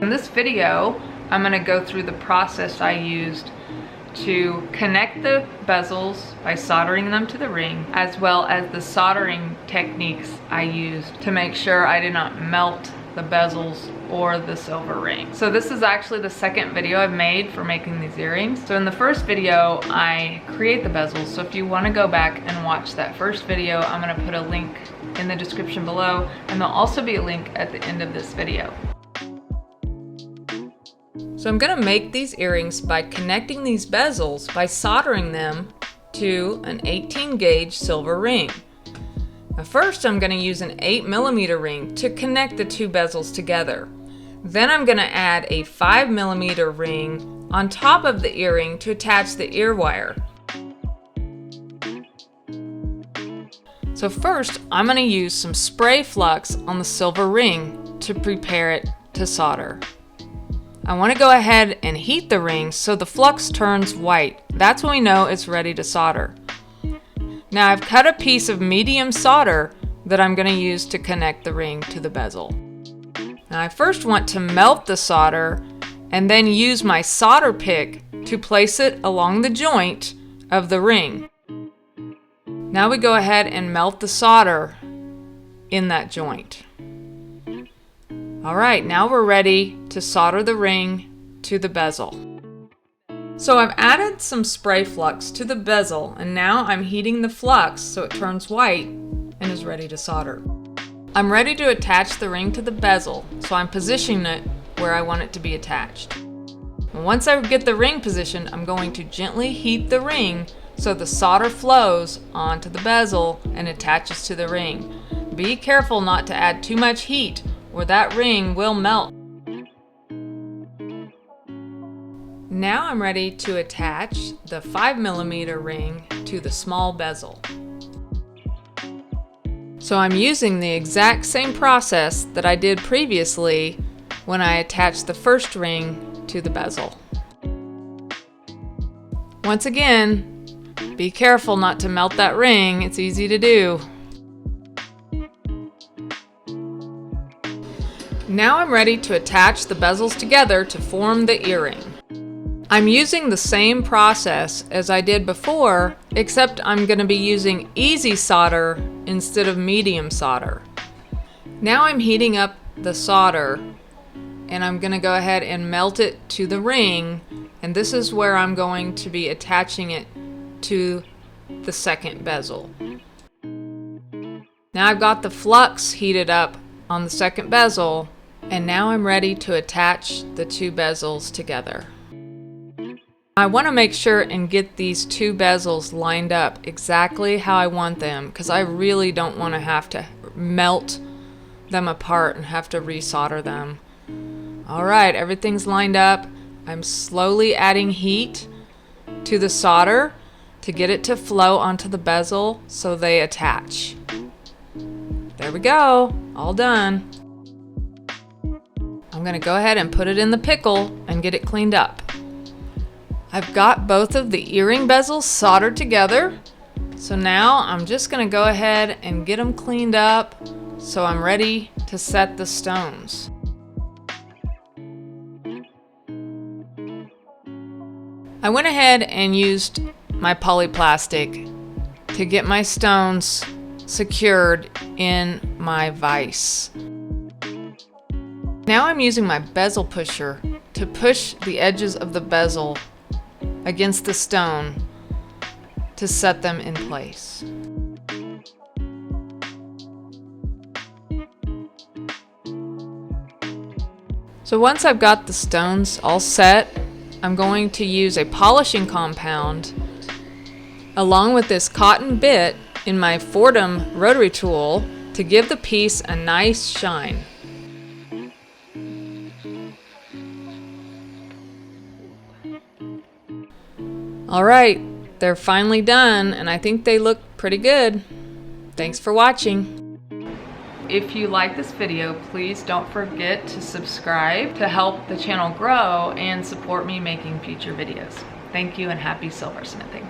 In this video, I'm going to go through the process I used to connect the bezels by soldering them to the ring, as well as the soldering techniques I used to make sure I did not melt the bezels or the silver ring. So this is actually the second video I've made for making these earrings. So in the first video, I create the bezels. So if you want to go back and watch that first video, I'm going to put a link in the description below, and there'll also be a link at the end of this video. So I'm going to make these earrings by connecting these bezels by soldering them to an 18 gauge silver ring. Now first I'm going to use an 8mm ring to connect the two bezels together. Then I'm going to add a 5mm ring on top of the earring to attach the ear wire. So first I'm going to use some spray flux on the silver ring to prepare it to solder. I want to go ahead and heat the ring so the flux turns white. That's when we know it's ready to solder. Now I've cut a piece of medium solder that I'm going to use to connect the ring to the bezel. Now I first want to melt the solder and then use my solder pick to place it along the joint of the ring. Now we go ahead and melt the solder in that joint. Alright, now we're ready to solder the ring to the bezel. So I've added some spray flux to the bezel, and now I'm heating the flux so it turns white and is ready to solder. I'm ready to attach the ring to the bezel, so I'm positioning it where I want it to be attached. And once I get the ring positioned, I'm going to gently heat the ring so the solder flows onto the bezel and attaches to the ring. Be careful not to add too much heat or that ring will melt. Now I'm ready to attach the 5mm ring to the small bezel. So I'm using the exact same process that I did previously when I attached the first ring to the bezel. Once again, be careful not to melt that ring, it's easy to do. Now I'm ready to attach the bezels together to form the earring. I'm using the same process as I did before, except I'm going to be using easy solder instead of medium solder. Now I'm heating up the solder and I'm going to go ahead and melt it to the ring, and this is where I'm going to be attaching it to the second bezel. Now I've got the flux heated up on the second bezel, and now I'm ready to attach the two bezels together. I want to make sure and get these two bezels lined up exactly how I want them, because I really don't want to have to melt them apart and have to resolder them. Alright, everything's lined up. I'm slowly adding heat to the solder to get it to flow onto the bezel so they attach. There we go, all done. I'm going to go ahead and put it in the pickle and get it cleaned up. I've got both of the earring bezels soldered together, so now I'm just going to go ahead and get them cleaned up so I'm ready to set the stones. I went ahead and used my polyplastic to get my stones secured in my vise. Now I'm using my bezel pusher to push the edges of the bezel against the stone to set them in place. So once I've got the stones all set, I'm going to use a polishing compound along with this cotton bit in my Foredom rotary tool to give the piece a nice shine. Alright, they're finally done, and I think they look pretty good. Thanks for watching. If you like this video, please don't forget to subscribe to help the channel grow and support me making future videos. Thank you and happy silversmithing.